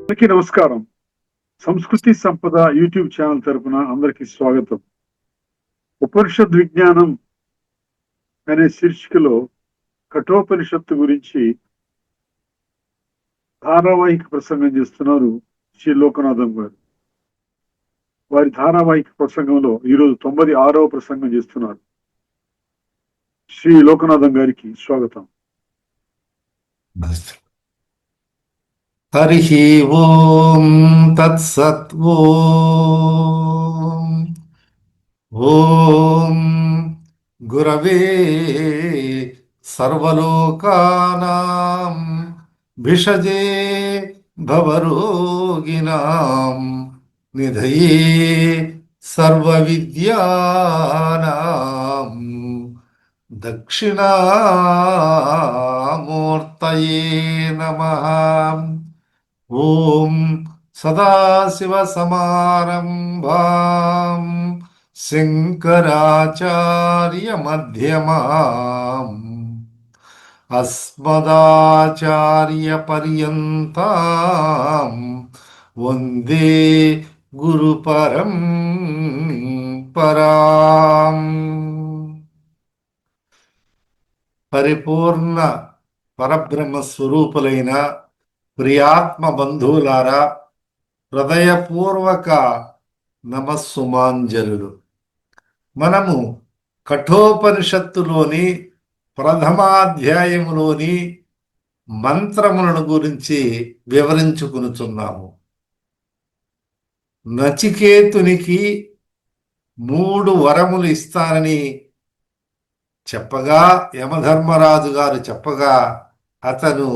అందరికీ నమస్కారం. సంస్కృతి సంపద యూట్యూబ్ ఛానల్ తరపున అందరికీ స్వాగతం. ఉపనిషద్ విజ్ఞానం అనే శీర్షికలో కఠోపనిషత్తు గురించి ధారావాహిక ప్రసంగం చేస్తున్నారు శ్రీ లోకనాథం గారు. వారి ధారావాహిక ప్రసంగంలో ఈరోజు 96వ ప్రసంగం చేస్తున్నారు. శ్రీ లోకనాథం గారికి స్వాగతం. హరి ఓం తత్సత్. ఓం గురవే సర్వలోకానాం భిషజే భవరోగిణాం నిధయే సర్వవిద్యానాం దక్షిణామూర్తయే నమః. ఓం సదాశివసమారంభాం శంకరాచార్యమధ్యమాం అస్మదాచార్యపర్యంతాం వందే గురుపరంపరాం. పరిపూర్ణ పరబ్రహ్మ స్వరూపులైన ప్రియాత్మ బంధువులారా, హృదయపూర్వక నమస్సుమాంజలులు. మనము కఠోపనిషత్తులోని ప్రథమాధ్యాయములోని మంత్రములను గురించి వివరించుకునుచున్నాము. నచికేతునికి 3 వరములు ఇస్తానని చెప్పగా, యమధర్మరాజు గారు చెప్పగా అతను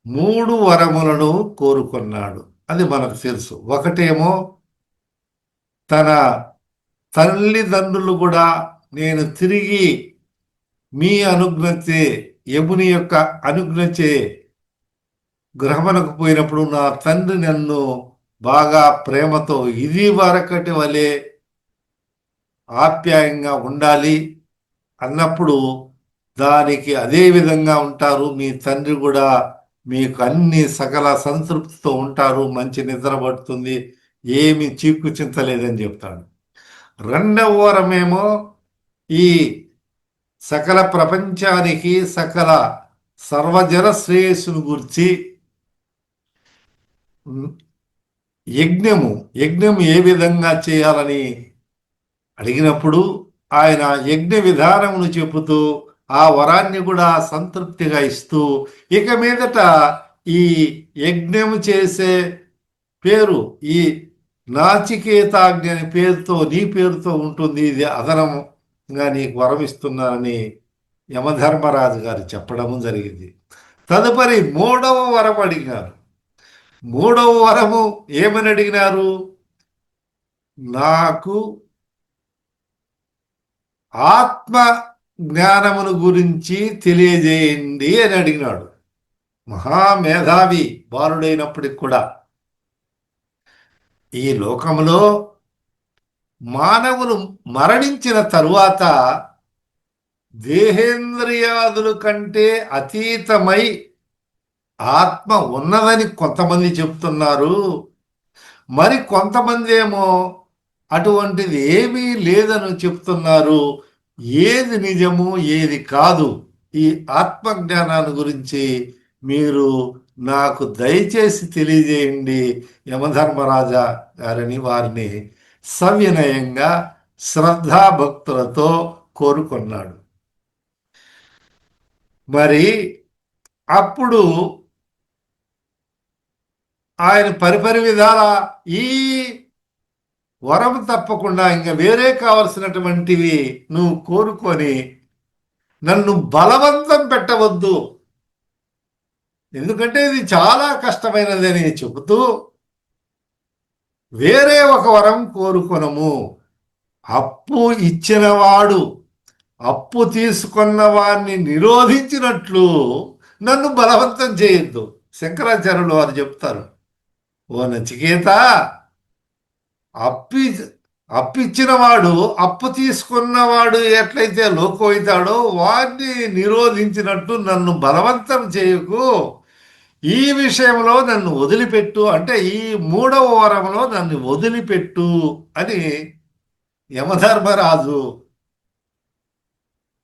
3 వరములను కోరుకున్నాడు. అది మనకు తెలుసు. ఒకటేమో తన తల్లిదండ్రులు కూడా నేను తిరిగి మీ అనుజ్ఞచే, యముని యొక్క అనుజ్ఞచే గృహమునకు పోయినప్పుడు నా తండ్రి నన్ను బాగా ప్రేమతో ఇది వరకటి వలె ఆప్యాయంగా ఉండాలి అన్నప్పుడు దానికి అదే విధంగా ఉంటారు. మీ తండ్రి కూడా మీకు అన్ని సకల సంతృప్తితో ఉంటారు, మంచి నిద్ర పడుతుంది, ఏమి చీకు చింతలేదని చెప్తాడు. రెండవ వరమేమో ఈ సకల ప్రపంచానికి సకల సర్వజన శ్రేయస్సును గురించి యజ్ఞం ఏ విధంగా చేయాలని అడిగినప్పుడు ఆయన యజ్ఞ విధానమును చెబుతూ ఆ వరాన్ని కూడా సంతృప్తిగా ఇస్తూ, ఇక మీదట ఈ యజ్ఞము చేసే పేరు ఈ నాచికేతాగ్ని అనే పేరుతో, నీ పేరుతో ఉంటుంది, ఇది అదనంగా నీకు వరం ఇస్తున్నానని యమధర్మరాజు గారు చెప్పడము జరిగింది. తదుపరి 3వ వరం అడిగినారు. 3వ వరము ఏమని అడిగినారు? నాకు ఆత్మ జ్ఞానమును గురించి తెలియజేయండి అని అడిగినాడు. మహామేధావి బాలుడైనప్పటికి కూడా ఈ లోకంలో మానవులు మరణించిన తరువాత దేహేంద్రియాదుల కంటే అతీతమై ఆత్మ ఉన్నదని కొంతమంది చెప్తున్నారు. మరి కొంతమంది ఏమో అటువంటిది ఏమీ లేదని చెప్తున్నారు. ఏది నిజము ఏది కాదు, ఈ ఆత్మజ్ఞానాన్ని గురించి మీరు నాకు దయచేసి తెలియజేయండి యమధర్మరాజా గారని వారిని సవినయంగా శ్రద్ధాభక్తులతో కోరుకున్నాడు. మరి అప్పుడు ఆయన పరిపరి విధాల ఈ వరం తప్పకుండా ఇంకా వేరే కావలసినటువంటివి నువ్వు కోరుకొని నన్ను బలవంతం పెట్టవద్దు, ఎందుకంటే ఇది చాలా కష్టమైనది అని చెబుతూ వేరే ఒక వరం కోరుకొనము. అప్పు ఇచ్చినవాడు అప్పు తీసుకున్న వారిని నిరోధించినట్లు నన్ను బలవంతం చేయొద్దు. శంకరాచార్యులు వారు చెప్తారు, ఓ నచికేత, అప్పిచ్చినవాడు అప్పు తీసుకున్నవాడు ఎట్లయితే లోకవుతాడో వాడిని నిరోధించినట్టు నన్ను బలవంతం చేయకు. ఈ విషయంలో నన్ను వదిలిపెట్టు అంటే ఈ మూడవ వరంలో నన్ను వదిలిపెట్టు అని యమధర్మరాజు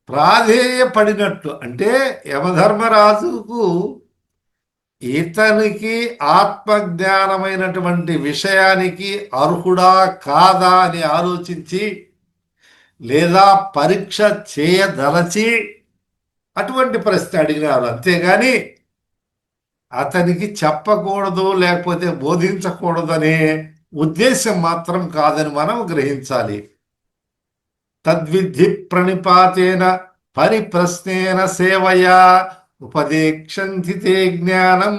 ప్రాధేయపడినట్లు. అంటే యమధర్మరాజుకు ఇతనికి ఆత్మజ్ఞానమైనటువంటి విషయానికి అర్హుడా కాదా అని ఆలోచించి లేదా పరీక్ష చేయదలచి అటువంటి ప్రశ్న అడిగినారు. అంతేగాని అతనికి చెప్పకూడదు లేకపోతే బోధించకూడదు అనే ఉద్దేశం మాత్రం కాదని మనం గ్రహించాలి. తద్విద్ధి ప్రణిపాతేన పరిప్రశ్నేన సేవయా ఉపదేక్షంతి తే జ్ఞానం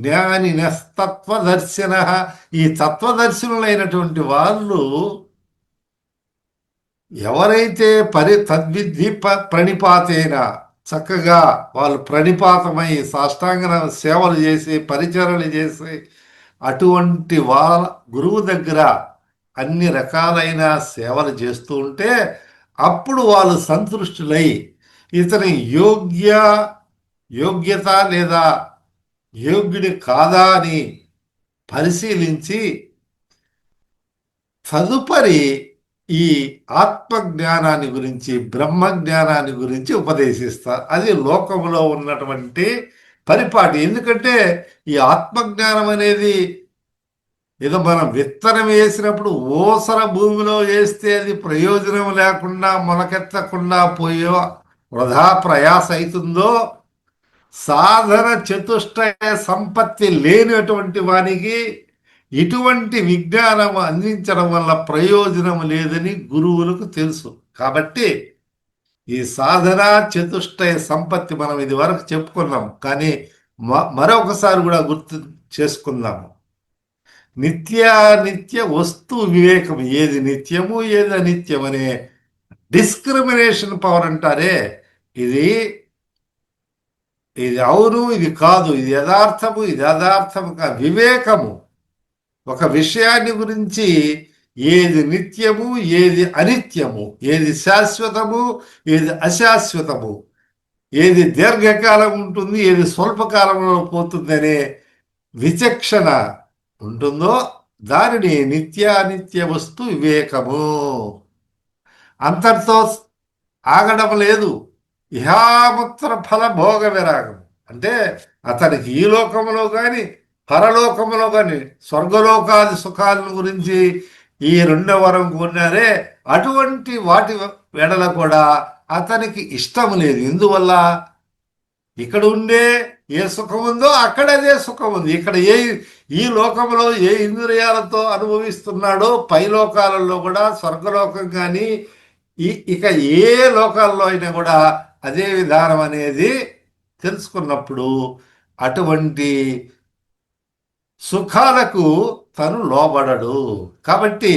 జ్ఞానినస్తత్వదర్శిన. ఈ తత్వదర్శనులైనటువంటి వాళ్ళు ఎవరైతే తద్విద్ధి ప్రణిపాతేన చక్కగా వాళ్ళు ప్రణిపాతమై సాష్టాంగ సేవలు చేసి పరిచరణలు చేసి అటువంటి వాళ్ళ గురువు దగ్గర అన్ని రకాలైన సేవలు చేస్తూ ఉంటే అప్పుడు వాళ్ళు సంతృష్టులై ఇతని యోగ్యత లేదా యోగ్యుడి కాదా అని పరిశీలించి తదుపరి ఈ ఆత్మజ్ఞానాన్ని గురించి బ్రహ్మజ్ఞానాన్ని గురించి ఉపదేశిస్తారు. అది లోకంలో ఉన్నటువంటి పరిపాటి. ఎందుకంటే ఈ ఆత్మజ్ఞానం అనేది ఏదో మనం విత్తనం వేసినప్పుడు ఓసర భూమిలో వేస్తే అది ప్రయోజనం లేకుండా మొలకెత్తకుండా పోయో వృధా ప్రయాస అవుతుందో, సాధన చతుష్టయ సంపత్తి లేనటువంటి వానికి ఇటువంటి విజ్ఞానం అందించడం వల్ల ప్రయోజనం లేదని గురువులకు తెలుసు. కాబట్టి ఈ సాధన చతుష్టయ సంపత్తి మనం ఇది వరకు చెప్పుకున్నాం, కానీ మరొకసారి కూడా గుర్తు చేసుకుందాము. నిత్య వస్తు వివేకం, ఏది నిత్యము ఏది అనిత్యం అనే డిస్క్రిమినేషన్ పవర్ అంటారే, ఇది అవును ఇది కాదు, ఇది యథార్థము ఇది యథార్థము కాదు, వివేకము. ఒక విషయాన్ని గురించి ఏది నిత్యము ఏది అనిత్యము, ఏది శాశ్వతము ఏది అశాశ్వతము, ఏది దీర్ఘకాలం ఉంటుంది ఏది స్వల్పకాలంలో పోతుంది అనే విచక్షణ ఉంటుందో దానిని నిత్యానిత్య వస్తు వివేకము. అంతటితో ఆగడం లేదు. ఇహాముత్ర ఫల భోగ విరాగం అంటే అతనికి ఈ లోకంలో కానీ పరలోకంలో కానీ స్వర్గలోకాది సుఖాలను గురించి ఈ రెండవ వరం కొన్నారే అటువంటి వాటి వెడల కూడా అతనికి ఇష్టం లేదు. ఎందువల్ల? ఇక్కడ ఉండే ఏ సుఖం ఉందో అక్కడ అదే సుఖం ఉంది. ఇక్కడ ఈ లోకంలో ఏ ఇంద్రియాలతో అనుభవిస్తున్నాడో పై లోకాలలో కూడా స్వర్గలోకం కానీ ఇక ఏ లోకాల్లో అయినా కూడా అదే విధానం అనేది తెలుసుకున్నప్పుడు అటువంటి సుఖాలకు తను లోబడడు. కాబట్టి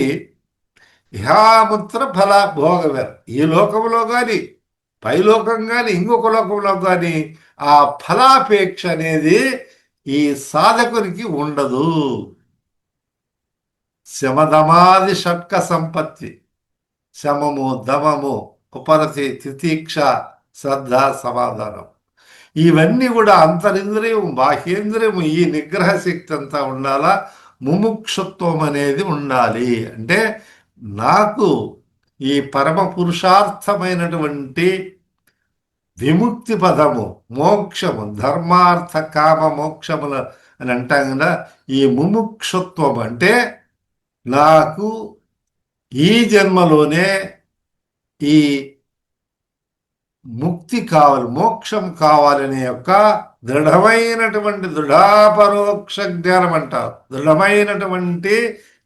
ఇహాముత్ర ఫల భోగవేర్, ఈ లోకంలో కానీ పైలోకం కానీ ఇంకొక లోకంలో కానీ ఆ ఫలాపేక్ష అనేది ఈ సాధకునికి ఉండదు. శమదమాది షట్క సంపత్తి, శమము దమము ఉపరతి తితీక్ష శ్రద్ధ సమాధానం, ఇవన్నీ కూడా అంతరింద్రియం బాహ్యేంద్రియం ఈ నిగ్రహ శక్తి అంతా ఉండాలా. ముముక్షుత్వం అనేది ఉండాలి. అంటే నాకు ఈ పరమ పురుషార్థమైనటువంటి విముక్తి పదము మోక్షము ధర్మార్థ కామ మోక్షములు అని అంటాం కదా. ఈ ముముక్షుత్వం అంటే నాకు ఈ జన్మలోనే ఈ ముక్తి కావాలి మోక్షం కావాలనే యొక్క దృఢమైనటువంటి దృఢాపరోక్ష జ్ఞానం అంటారు. దృఢమైనటువంటి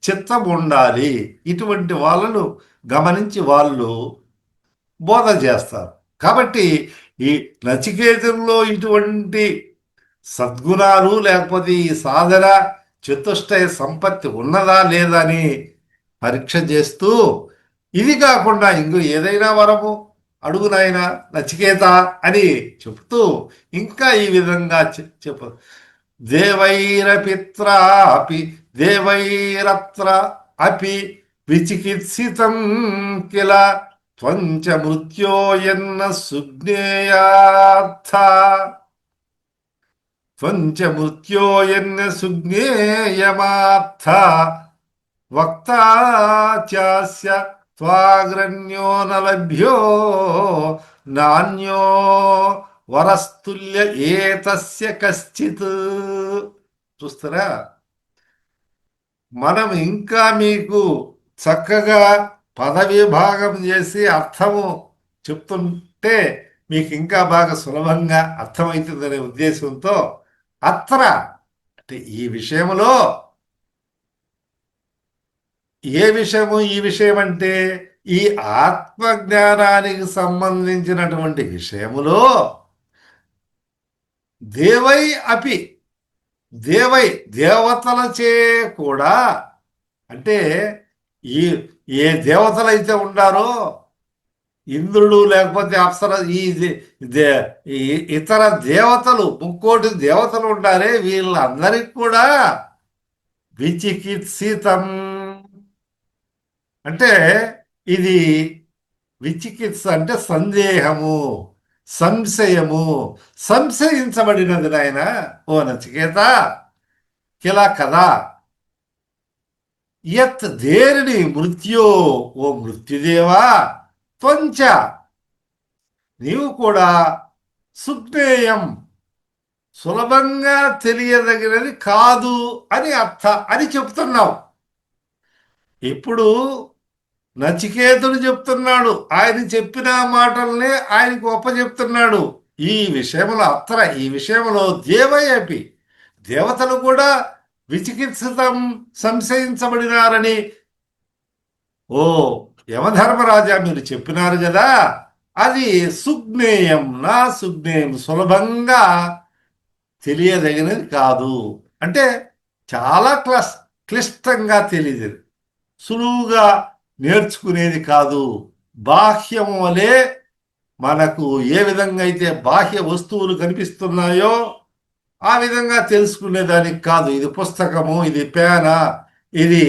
చిత్తం ఉండాలి. ఇటువంటి వాళ్ళను గమనించి వాళ్ళు బోధ చేస్తారు. కాబట్టి ఈ నచికేతుల్లో ఇటువంటి సద్గుణాలు లేకపోతే ఈ సాధన చతుష్టయ సంపత్తి ఉన్నదా లేదా అని పరీక్ష చేస్తూ ఇది కాకుండా ఇంకో ఏదైనా వరము అడుగునాయన నచికేత అని చెప్తూ ఇంకా ఈ విధంగా చెప్పు. దేవైరపిత్రాపి దేవైరత్ర అపి విచికిత్సితం కిల త్వంచ మృత్యోయన్న సుజ్ఞేయార్థ. త్వంచ మృత్యోయన్న సుజ్ఞేయమార్థ వక్తాచాస్య త్వాగ్రణ్యో నలభ్యో నాణ్యో వరస్తుల్య ఏతస్య కశ్చిత్. చూస్తారా, మనం ఇంకా మీకు చక్కగా పదవిభాగం చేసి అర్థము చెప్తుంటే మీకు ఇంకా బాగా సులభంగా అర్థమవుతుందనే ఉద్దేశంతో అత్ర అంటే ఈ విషయంలో, ఏ విషయము ఈ విషయం అంటే ఈ ఆత్మజ్ఞానానికి సంబంధించినటువంటి విషయములో దేవై అపి, దేవై దేవతలచే కూడా, అంటే ఈ ఏ దేవతలైతే ఉండారో ఇంద్రుడు లేకపోతే అప్సర ఈ ఇతర దేవతలు, ముక్కోటి దేవతలు ఉండారే, వీళ్ళందరికి కూడా విచికిత్సితం అంటే ఇది విచికిత్స అంటే సందేహము, సంశయము, సంశయించబడినది నాయన ఓ నచికేత. కిలా కదా యత్ దేనిని మృత్యో ఓ మృత్యుదేవా, త్వంచ నీవు కూడా సుజ్ఞేయం సులభంగా తెలియదగినది కాదు అని చెప్తున్నావు. ఇప్పుడు నచికేతుడు చెప్తున్నాడు, ఆయన చెప్పిన మాటల్నే ఆయనకు చెప్తున్నాడు. ఈ విషయంలో ఈ విషయంలో దేవయపి దేవతలు కూడా విచికిత్సితం సంశయించబడినారని ఓ యమధర్మరాజా మీరు చెప్పినారు కదా, అది సుజ్ఞేయం, నా సుజ్ఞేయం సులభంగా తెలియదగినది కాదు. అంటే చాలా క్లిష్టంగా తెలియదు, సులువుగా నేర్చుకునేది కాదు. బాహ్యం వలె మనకు ఏ విధంగా అయితే బాహ్య వస్తువులు కనిపిస్తున్నాయో ఆ విధంగా తెలుసుకునేదానికి కాదు. ఇది పుస్తకము, ఇది పేన, ఇది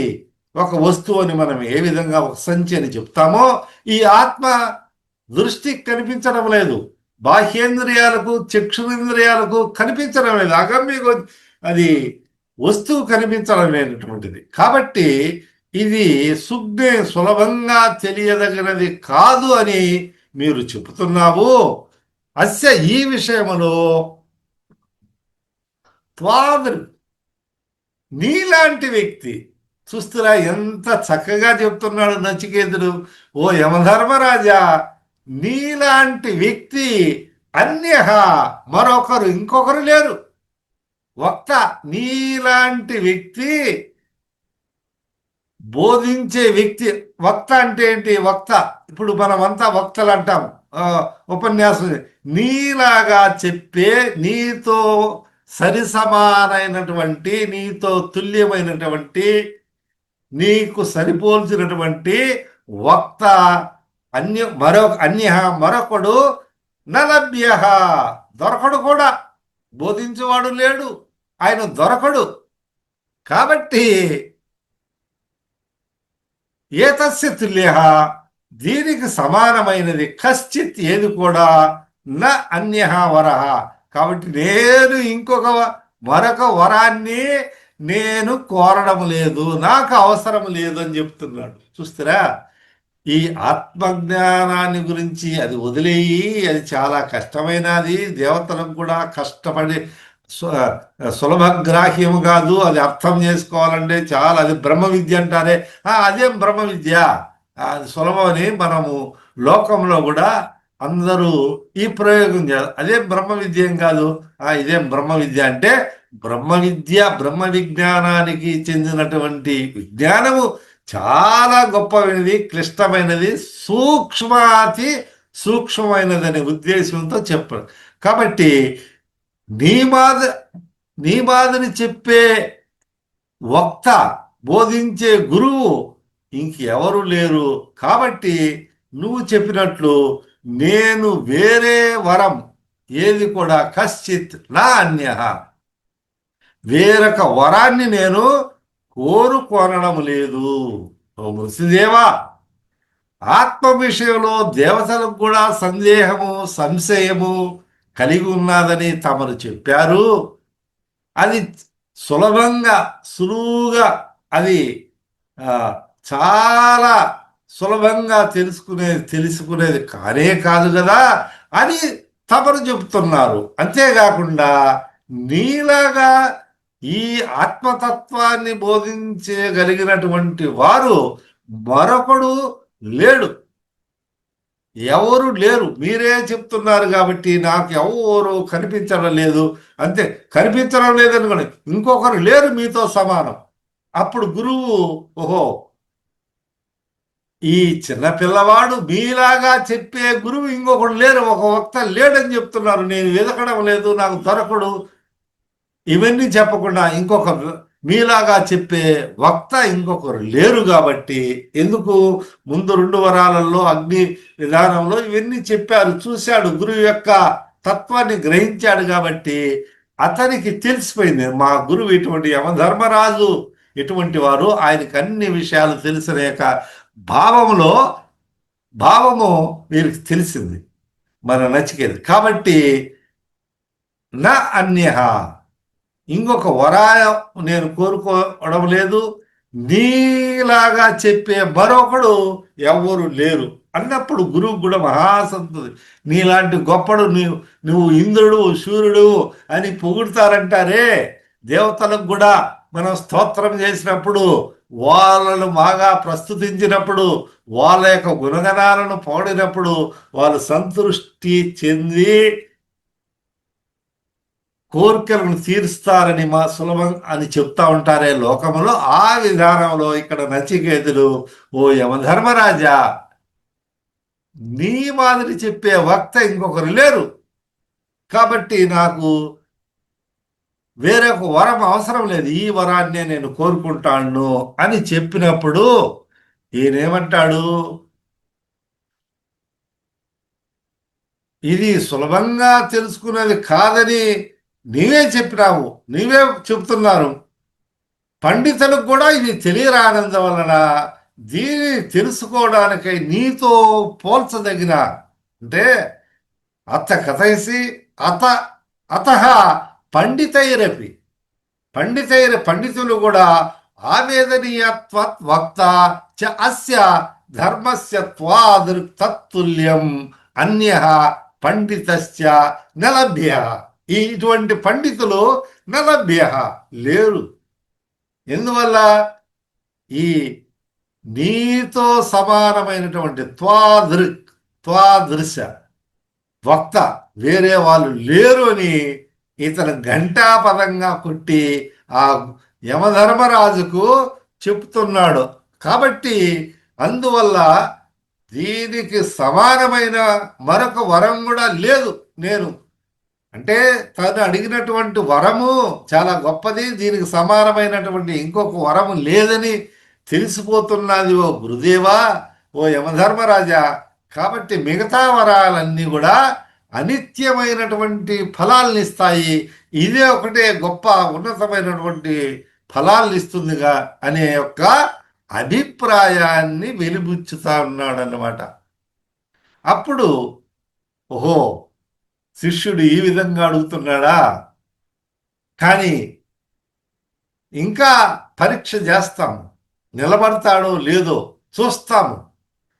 ఒక వస్తువు అని మనం ఏ విధంగా ఒక సంచి అని చెప్తామో ఈ ఆత్మ దృష్టికి కనిపించడం లేదు, బాహ్యేంద్రియాలకు చక్షురింద్రియాలకు కనిపించడం లేదు, అగమ్యకు అది వస్తువు కనిపించడం లేనటువంటిది. కాబట్టి ఇది సులభంగా తెలియదగినది కాదు అని మీరు చెబుతున్నావు. అస్య ఈ విషయములో త్వాదృ నీలాంటి వ్యక్తి, చూస్తున్నా ఎంత చక్కగా చెప్తున్నాడు నచికేతుడు. ఓ యమధర్మరాజా, నీలాంటి వ్యక్తి అన్య మరొకరు ఇంకొకరు లేరు. వక్త నీలాంటి వ్యక్తి, బోధించే వ్యక్తి. వక్త అంటే ఏంటి? వక్త ఇప్పుడు మనమంతా వక్తలు అంటాం, ఉపన్యాసం. నీలాగా చెప్పే, నీతో సరిసమానమైనటువంటి, నీతో తుల్యమైనటువంటి, నీకు సరిపోల్చినటువంటి వక్త అన్య మరొకడు నలభ్య దొరకడు కూడా, బోధించేవాడు లేడు, ఆయన దొరకడు. కాబట్టి ఏతస్య తుల్య దీనికి సమానమైనది కశ్చిత్ ఏది కూడా న అన్య వరహ. కాబట్టి నేను మరొక వరాన్ని నేను కోరడం లేదు, నాకు అవసరం లేదు అని చెప్తున్నాడు. చూస్తారా, ఈ ఆత్మజ్ఞానాన్ని గురించి అది వదిలేయి, అది చాలా కష్టమైనది, దేవతలకు కూడా కష్టపడి సులభగ్రాహ్యము కాదు, అది అర్థం చేసుకోవాలంటే చాలా, అది బ్రహ్మ విద్య అంటారే, అదేం బ్రహ్మ విద్య, అది సులభమని మనము లోకంలో కూడా అందరూ ఈ ప్రయోగం చేయాలి. అదేం బ్రహ్మ విద్య ఏం కాదు, ఇదేం బ్రహ్మ విద్య అంటే బ్రహ్మ విజ్ఞానానికి చెందినటువంటి విజ్ఞానము చాలా గొప్పమైనది, క్లిష్టమైనది, సూక్ష్మాతి సూక్ష్మమైనదనే ఉద్దేశంతో చెప్పారు. కాబట్టి నీ మాదిరి చెప్పే వక్త, బోధించే గురువు ఇంకెవరు లేరు. కాబట్టి నువ్వు చెప్పినట్లు నేను వేరే వరం ఏది కూడా కశ్చిత్ నా అన్య, వేరొక వరాన్ని నేను కోరుకోనడం లేదు. ఓ మృత్యుదేవా, ఆత్మ విషయంలో దేవతలకు కూడా సందేహము, సంశయము కలిగి ఉన్నదని తమరు చెప్పారు. అది సులభంగా సులువుగా అది ఆ, చాలా సులభంగా తెలుసుకునేది కానే కాదు కదా అని తమరు చెబుతున్నారు. అంతేకాకుండా నీలాగా ఈ ఆత్మతత్వాన్ని బోధించగలిగినటువంటి వారు మరొకడు లేడు, ఎవరు లేరు. మీరే చెప్తున్నారు కాబట్టి నాకు ఎవరు కనిపించడం లేదు, అంతే. కనిపించడం లేదనుకోండి, ఇంకొకరు లేరు మీతో సమానం. అప్పుడు గురువు, ఓహో, ఈ చిన్న పిల్లవాడు మీలాగా చెప్పే గురువు ఇంకొకడు లేరు, ఒక వక్త లేడని చెప్తున్నారు, నేను వెతకడం లేదు, నాకు దొరకడు. ఇవన్నీ చెప్పకుండా ఇంకొక మీలాగా చెప్పే వక్త ఇంకొకరు లేరు కాబట్టి, ఎందుకు ముందు 2 వరాలలో అగ్ని విధానంలో ఇవన్నీ చెప్పారు, చూశాడు, గురువు యొక్క తత్వాన్ని గ్రహించాడు కాబట్టి అతనికి తెలిసిపోయింది మా గురువు ఇటువంటి యమధర్మరాజు ఇటువంటి వారు, ఆయనకి అన్ని విషయాలు తెలిసిన యొక్క భావము వీరికి తెలిసింది మన నచికేత. కాబట్టి నా అన్యహ, ఇంకొక వరాయం నేను కోరుకోవడం లేదు, నీలాగా చెప్పే మరొకడు ఎవరు లేరు అన్నప్పుడు గురువు కూడా మహాసంతోషి. నీలాంటి గొప్పడు నువ్వు ఇంద్రుడు సూర్యుడు అని పొగుడుతారంటారే, దేవతలకు కూడా మనం స్తోత్రం చేసినప్పుడు, వాళ్ళను బాగా ప్రస్తుతించినప్పుడు, వాళ్ళ యొక్క గుణగణాలను పొగిడినప్పుడు వాళ్ళు సంతృష్టి చెంది కోరికలను తీరుస్తారని మా సులభం అని చెప్తా ఉంటారే లోకములో, ఆ విధానంలో ఇక్కడ నచికేతుడు, ఓ యమధర్మరాజా, నీ మాదిరి చెప్పే వక్త ఇంకొకరు లేరు కాబట్టి నాకు వేరొక వరం అవసరం లేదు, ఈ వరాన్నే నేను కోరుకుంటాను అని చెప్పినప్పుడు ఈయనేమంటాడు, ఇది సులభంగా తెలుసుకునేది కాదని నీవే చెప్పినావు, నీవే చెప్తున్నారు, పండితులకు కూడా ఇది తెలియరానందు వలన దీన్ని తెలుసుకోవడానికై నీతో పోల్చదగిన, అంటే అత కథయసి అత పండితైరపి, పండితులు కూడా ఆవేదనీయత్వత్ వక్త చ అస్య ధర్మస్య తత్తుల్యం అన్యః పండితస్య నలభ్య. ఇటువంటి పండితులు నలభ్య లేరు. ఎందువల్ల? ఈ నీతో సమానమైనటువంటి త్వాదృశ వక్త వేరే వాళ్ళు లేరు అని ఇతను ఘంటాపదంగా కొట్టి ఆ యమధర్మరాజుకు చెప్తున్నాడు. కాబట్టి అందువల్ల దీనికి సమానమైన మరొక వరం కూడా లేదు. నేను అంటే తను అడిగినటువంటి వరము చాలా గొప్పది, దీనికి సమానమైనటువంటి ఇంకొక వరము లేదని తెలిసిపోతున్నది ఓ గురుదేవా, ఓ యమధర్మరాజా. కాబట్టి మిగతా వరాలన్నీ కూడా అనిత్యమైనటువంటి ఫలాలను ఇస్తాయి, ఇదే ఒకటే గొప్ప ఉన్నతమైనటువంటి ఫలాలను ఇస్తుందిగా అనే యొక్క అభిప్రాయాన్ని వెలిబుచ్చుతా ఉన్నాడు అన్నమాట. అప్పుడు ఓహో, శిష్యుడు ఈ విధంగా అడుగుతున్నాడా, కానీ ఇంకా పరీక్ష చేస్తాము, నిలబడతాడో లేదో చూస్తాము,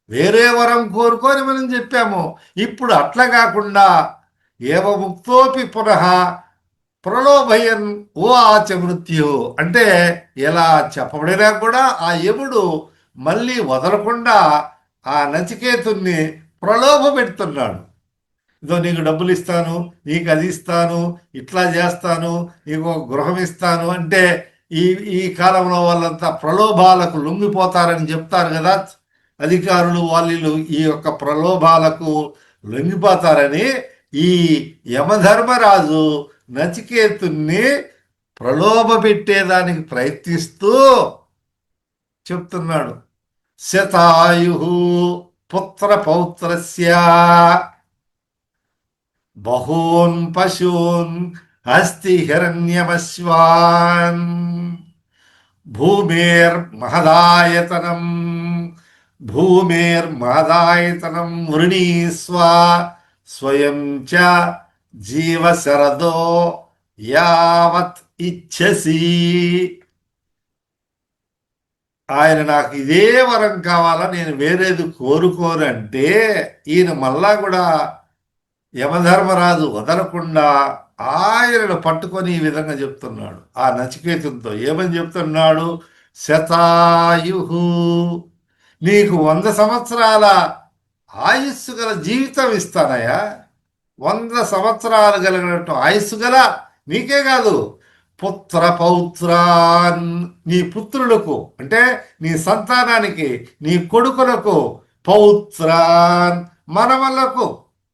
వేరే వరం కోరుకొని మనం చెప్పాము. ఇప్పుడు అట్లా కాకుండా ఏవముక్తోపి పునః ప్రలోభయన్ ఓ ఆచ మృత్యు, అంటే ఎలా చెప్పబడినా కూడా ఆ యముడు మళ్ళీ వదలకుండా ఆ నచికేతుణ్ణి ప్రలోభ పెడుతున్నాడు. ఇదో నీకు డబ్బులు ఇస్తాను, నీకు అది ఇస్తాను, ఇట్లా చేస్తాను, నీకు ఒక గృహం ఇస్తాను అంటే ఈ కాలంలో వాళ్ళంతా ప్రలోభాలకు లొంగిపోతారని చెప్తారు కదా అధికారులు, వాళ్ళు ఈ యొక్క ప్రలోభాలకు లొంగిపోతారని ఈ యమధర్మరాజు నచికేతుణ్ణి ప్రలోభ పెట్టేదానికి ప్రయత్నిస్తూ చెప్తున్నాడు. శతాయు పుత్ర పౌత్రస్య బహూన్ పశూన్ అస్తి హిరణ్యమశ్వాన్ భూమేర్మహదాయతనం వృణీస్వ స్వయం చ జీవశరదో యావత్ ఇచ్చసి. ఆయన నాకు ఇదే వరం కావాలా, నేను వేరేది కోరుకోనంటే ఈయన మళ్ళా కూడా యమధర్మరాజు వదలకుండా ఆయనను పట్టుకొని ఈ విధంగా చెప్తున్నాడు ఆ నచికేతునితో. ఏమని చెప్తున్నాడు? శతాయు, నీకు 100 సంవత్సరాల ఆయుస్సు గల జీవితం ఇస్తానయ్యా. 100 సంవత్సరాలు కలిగినట్టు ఆయుస్సు గల, నీకే కాదు, పుత్ర పౌత్రాన్, నీ పుత్రులకు అంటే నీ సంతానానికి, నీ కొడుకులకు, పౌత్రాన్ మనవలకు,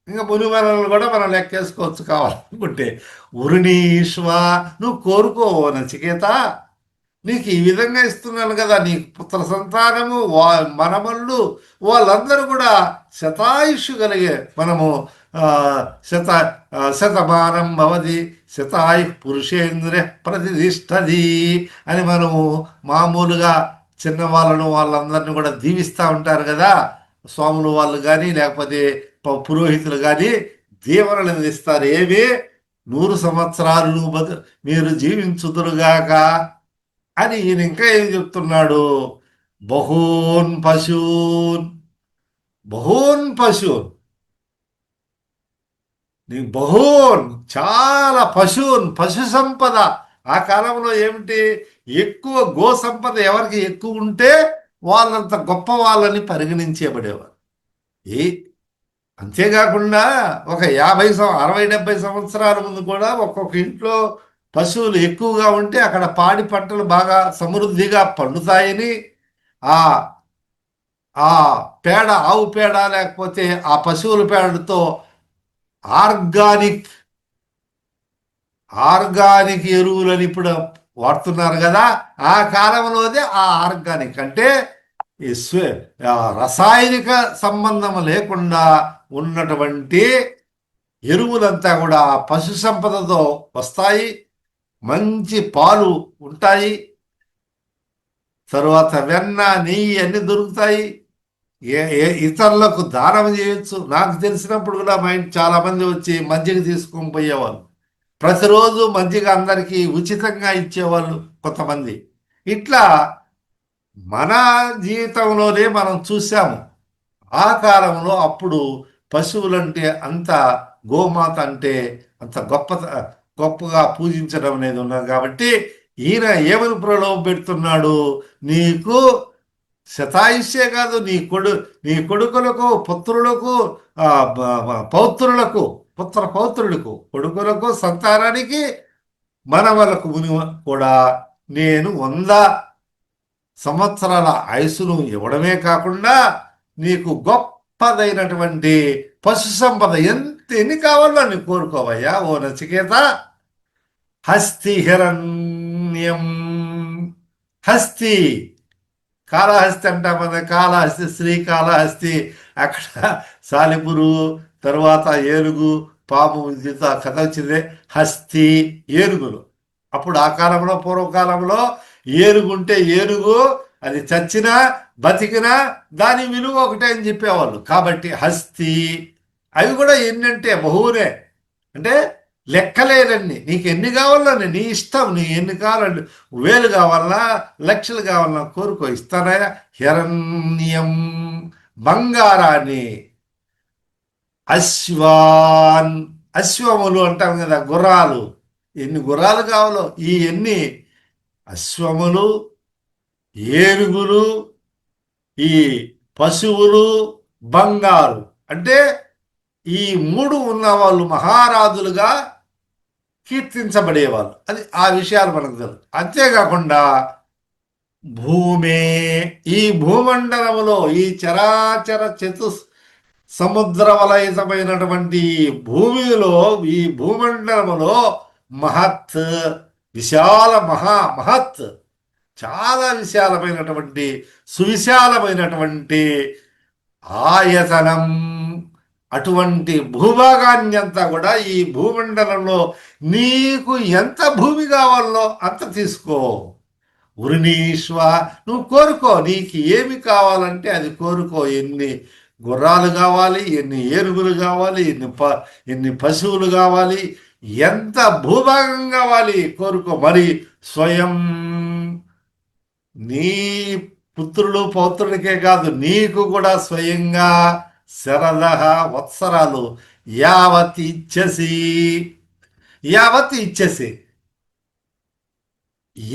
ఇంకా మునివనలు కూడా మనం లెక్కేసుకోవచ్చు కావాలనుకుంటే. ఉరుణీశ్వ, నువ్వు కోరుకో నచికేత, నీకు ఈ విధంగా ఇస్తున్నాను కదా, నీ పుత్ర సంతానము, మనమళ్ళు వాళ్ళందరూ కూడా శతాయుషు కలిగే, మనము శతమానం భవతి శతాయు పురుషేంద్ర ప్రతిష్టది అని మనము మామూలుగా చిన్నవాళ్ళను వాళ్ళందరినీ కూడా దీవిస్తూ ఉంటారు కదా, స్వాములు వాళ్ళు కానీ లేకపోతే పురోహితులు కానీ దీవెనలు అందిస్తారు. ఏవి? 100 సంవత్సరాలు మీరు జీవించుదురుగాక అని. ఈయన ఇంకా ఏం చెప్తున్నాడు? బహూన్ పశూన్, బహూన్ పశూన్, నీ బహూన్ చాలా పశువున్, పశు సంపద. ఆ కాలంలో ఏమిటి, ఎక్కువ గో సంపద ఎవరికి ఎక్కువ ఉంటే వాళ్ళంత గొప్ప వాళ్ళని పరిగణించబడేవారు. అంతేకాకుండా ఒక 60-70 సంవత్సరాల ముందు కూడా ఒక్కొక్క ఇంట్లో పశువులు ఎక్కువగా ఉంటే అక్కడ పాడి పంటలు బాగా సమృద్ధిగా పండుతాయని, ఆ ఆ పేడ, ఆవు పేడ లేకపోతే ఆ పశువుల పేడతో ఆర్గానిక్ ఎరువులని ఇప్పుడు వాడుతున్నారు కదా. ఆ కాలంలోనే ఆ ఆర్గానిక్ అంటే రసాయనిక సంబంధం లేకుండా ఉన్నటువంటి ఎరువులంతా కూడా పశు సంపదతో వస్తాయి. మంచి పాలు ఉంటాయి, తరువాత వెన్న, నెయ్యి అన్ని దొరుకుతాయి. ఇతరులకు దానం చేయొచ్చు. నాకు తెలిసినప్పుడు కూడా మా ఇంటి చాలా మంది వచ్చి మజ్జిగ తీసుకొని పోయేవాళ్ళు. ప్రతిరోజు మజ్జిగ అందరికీ ఉచితంగా ఇచ్చేవాళ్ళు కొంతమంది. ఇట్లా మన జీవితంలోనే మనం చూసాము. ఆ కాలంలో అప్పుడు పశువులంటే అంత, గోమాత అంటే అంత గొప్పగా పూజించడం అనేది ఉన్నది. కాబట్టి ఈయన ఏమని ప్రలోభ పెడుతున్నాడు? నీకు శతాయుష్యే కాదు, నీ కొడుకులకు, పుత్రులకు, పౌత్రులకు, పుత్ర పౌత్రులకు, కొడుకులకు, సంతానానికి, మనవలకు కూడా నేను 100 సంవత్సరాల ఆయుస్సును ఇవ్వడమే కాకుండా నీకు గొప్పదైనటువంటి పశు సంపద ఎన్ని కావాలో నీ కోరుకోవయ్యా ఓ నచికేత. హస్తి హిరణ్యం, హస్తి, కాళహస్తి అంటాం, కాళహస్తి, శ్రీకాళహస్తి, అక్కడ సాలిపురు, తర్వాత ఏనుగు, పాము, కథ వచ్చిందే. హస్తి ఏనుగులు. అప్పుడు ఆ కాలంలో, పూర్వకాలంలో ఏనుగుంటే ఏనుగు అది చచ్చినా బతికినా దాని విలువ ఒకటే అని చెప్పేవాళ్ళు. కాబట్టి హస్తి, అవి కూడా ఎన్నంటే బహువునే, అంటే లెక్కలేనన్ని. నీకు ఎన్ని కావాలన్నా నీ ఇష్టం, నీ ఎన్ని కావాలండి, 1000 కావాలన్నా, లక్షలు కావాలన్నా కోరుకో, ఇస్తానయా. హిరణ్యం, బంగారాన్ని. అశ్వాన్, అశ్వములు అంటాం కదా, గుర్రాలు. ఎన్ని గుర్రాలు కావాలో ఈ ఎన్ని అశ్వములు, ఏనుగులు, ఈ పశువులు, బంగారు, అంటే ఈ 3 ఉన్న వాళ్ళు మహారాజులుగా కీర్తించబడేవాళ్ళు. అది ఆ విషయాలు మనకు తెలుసు. అంతేకాకుండా భూమే, ఈ భూమండలములో, ఈ చరాచర సముద్ర వలయితమైనటువంటి భూమిలో, ఈ భూమండలములో మహత్, విశాల, మహత్, చాలా విశాలమైనటువంటి, సువిశాలమైనటువంటి ఆయతనం, అటువంటి భూభాగాన్ని అంతా కూడా ఈ భూమండలంలో నీకు ఎంత భూమి కావాలో అంత తీసుకో. ఉరునీశ్వ, నువ్వు కోరుకో, నీకు ఏమి కావాలంటే అది కోరుకో. ఎన్ని గుర్రాలు కావాలి, ఎన్ని ఏనుగులు కావాలి, ఎన్ని పశువులు కావాలి, ఎంత భూభాగం కావాలి కోరుకో. మరి స్వయం నీ పుత్రులు పౌత్రుడికే కాదు, నీకు కూడా స్వయంగా శరద వత్సరాలు యావత్ ఇచ్చేసి, యావత్ ఇచ్చేసి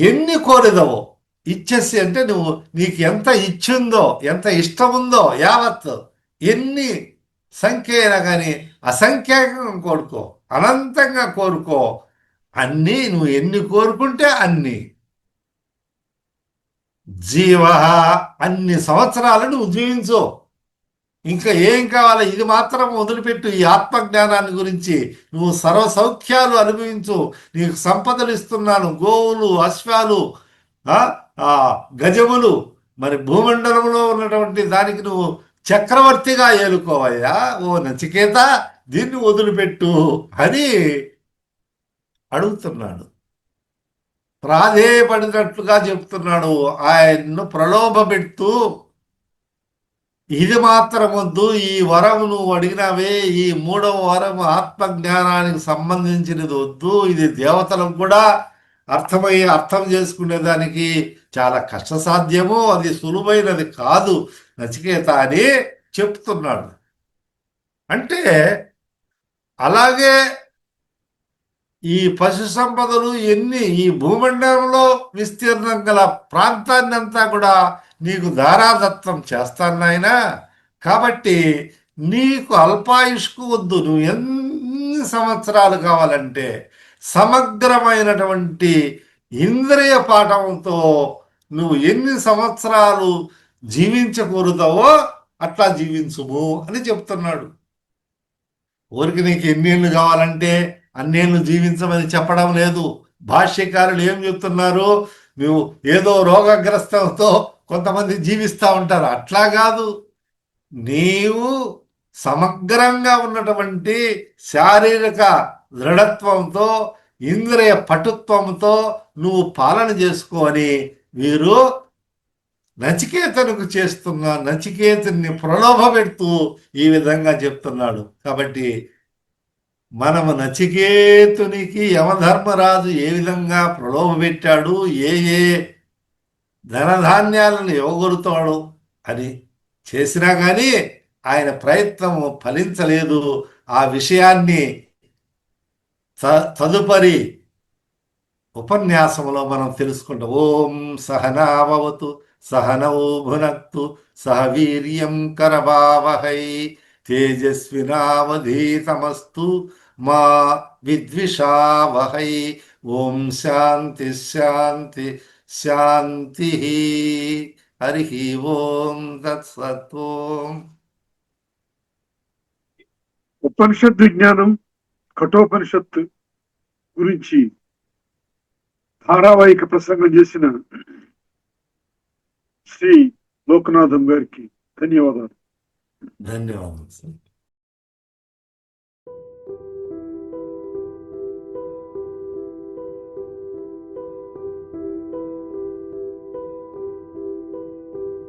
ఎన్ని కోరిదవో. ఇచ్చేసి అంటే నువ్వు నీకు ఎంత ఇచ్చిందో, ఎంత ఇష్టం ఉందో యావత్, ఎన్ని సంఖ్య అయినా కానీ అసంఖ్యాకంగా కోరుకో, అనంతంగా కోరుకో. అన్నీ నువ్వు ఎన్ని కోరుకుంటే అన్ని. జీవ అన్ని సంవత్సరాలు నువ్వు జీవించు. ఇంకా ఏం కావాలి, ఇది మాత్రం వదిలిపెట్టు. ఈ ఆత్మజ్ఞానాన్ని గురించి నువ్వు సర్వ సౌఖ్యాలు అనుభవించు. నీకు సంపదలు ఇస్తున్నాను, గోవులు, అశ్వాలు, గజములు, మరి భూమండలంలో ఉన్నటువంటి దానికి నువ్వు చక్రవర్తిగా ఏలుకోవయ్యా ఓ నచికేత, దీన్ని వదిలిపెట్టు అని అడుగుతున్నాడు. ప్రాధేయపడినట్లుగా చెప్తున్నాడు. ఆయన్ను ప్రలోభ పెడుతూ, ఇది మాత్రం వద్దు, ఈ వరం నువ్వు అడిగినావే, ఈ 3వ వరం ఆత్మజ్ఞానానికి సంబంధించినది వద్దు, ఇది దేవతలకు కూడా అర్థం చేసుకునేదానికి చాలా కష్టసాధ్యము, అది సులువైనది కాదు నచికేత అని చెప్తున్నాడు. అంటే అలాగే ఈ పశు సంపదలు ఎన్ని, ఈ భూమండలంలో విస్తీర్ణం గల ప్రాంతాన్ని అంతా కూడా నీకు ధారాదత్తం చేస్తాను నాయనా. కాబట్టి నీకు అల్పాయుష్కు వద్దు, నువ్వు ఎన్ని సంవత్సరాలు కావాలంటే సమగ్రమైనటువంటి ఇంద్రియ పాఠంతో నువ్వు ఎన్ని సంవత్సరాలు జీవించకూడదావో అట్లా జీవించుము అని చెప్తున్నాడు. ఊరికి నీకు ఎన్నేళ్ళు కావాలంటే అన్నేళ్ళు జీవించమని చెప్పడం లేదు. భాష్యకారులు ఏం చెప్తున్నారు, నువ్వు ఏదో రోగగ్రస్తంతో కొంతమంది జీవిస్తూ ఉంటారు, అట్లా కాదు. నీవు సమగ్రంగా ఉన్నటువంటి శారీరక దృఢత్వంతో, ఇంద్రియ పటుత్వంతో నువ్వు పాలన చేసుకోని వీరు నచికేతనుకు చేస్తున్న, నచికేతుని ప్రలోభ పెడుతూ ఈ విధంగా చెప్తున్నాడు. కాబట్టి మనము నచికేతునికి యమధర్మరాజు ఏ విధంగా ప్రలోభ పెట్టాడు, ఏ ధనధాన్యాలను ఇవ్వగొరుతాడు అని చేసినా కానీ ఆయన ప్రయత్నం ఫలించలేదు. ఆ విషయాన్ని తదుపరి ఉపన్యాసంలో మనం తెలుసుకుంటాం. ఓం సహనావతు సహనౌ భునక్తు సహ వీర్యం కరవావహై తేజస్వినావధీతమస్తు మా విద్విషావహై. ఓం శాంతి శాంతి శాంతి. హరి ఓం తత్సత్. ఓం. ఉపనిషత్ విజ్ఞానం కఠోపనిషత్తు గురించి ధారావాహిక ప్రసంగం చేసిన శ్రీ లోకనాథం గారికి ధన్యవాదాలు. ధన్యవాదాలు.